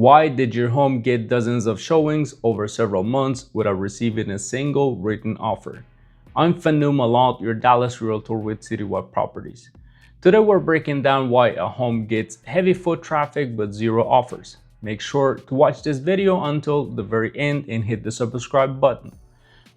Why did your home get dozens of showings over several months without receiving a single written offer? I'm Milat, your Dallas realtor with Citywide Properties. Today we're breaking down why a home gets heavy foot traffic but zero offers. Make sure to watch this video until the very end and hit the subscribe button.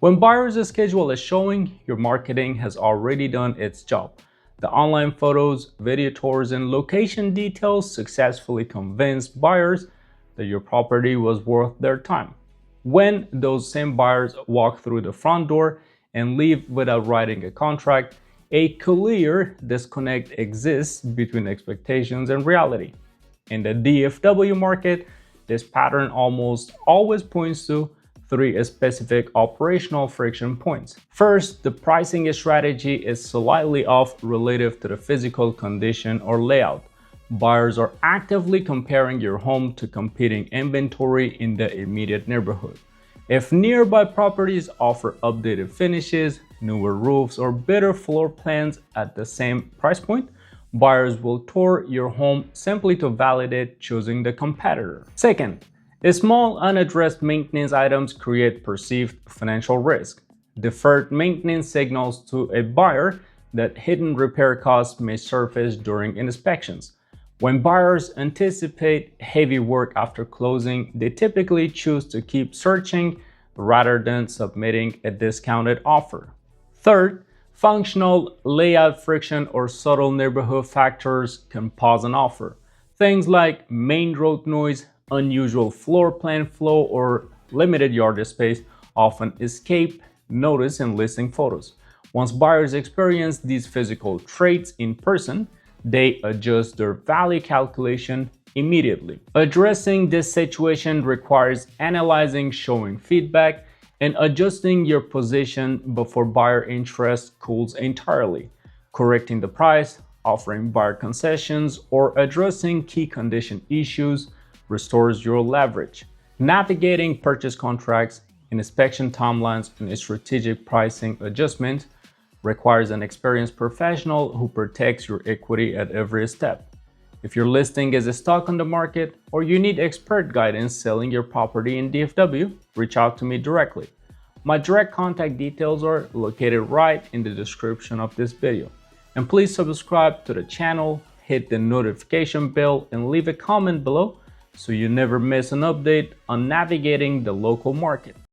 When buyers schedule a showing, your marketing has already done its job. The online photos, video tours, and location details successfully convinced buyers that your property was worth their time. When those same buyers walk through the front door and leave without writing a contract, a clear disconnect exists between expectations and reality. In the DFW market, this pattern almost always points to three specific operational friction points. First, the pricing strategy is slightly off relative to the physical condition or layout. Buyers are actively comparing your home to competing inventory in the immediate neighborhood. If nearby properties offer updated finishes, newer roofs, or better floor plans at the same price point, buyers will tour your home simply to validate choosing the competitor. Second, small unaddressed maintenance items create perceived financial risk. Deferred maintenance signals to a buyer that hidden repair costs may surface during inspections. When buyers anticipate heavy work after closing, they typically choose to keep searching rather than submitting a discounted offer. Third, functional layout friction or subtle neighborhood factors can pause an offer. Things like main road noise, unusual floor plan flow, or limited yard space often escape notice in listing photos. Once buyers experience these physical traits in person, they adjust their value calculation immediately. Addressing this situation requires analyzing showing feedback and adjusting your position before buyer interest cools entirely. Correcting the price, offering buyer concessions, or addressing key condition issues restores your leverage. Navigating purchase contracts, inspection timelines, and strategic pricing adjustment requires an experienced professional who protects your equity at every step. If your listing is stuck on the market or you need expert guidance selling your property in DFW, reach out to me directly. My direct contact details are located right in the description of this video. And please subscribe to the channel, hit the notification bell, and leave a comment below so you never miss an update on navigating the local market.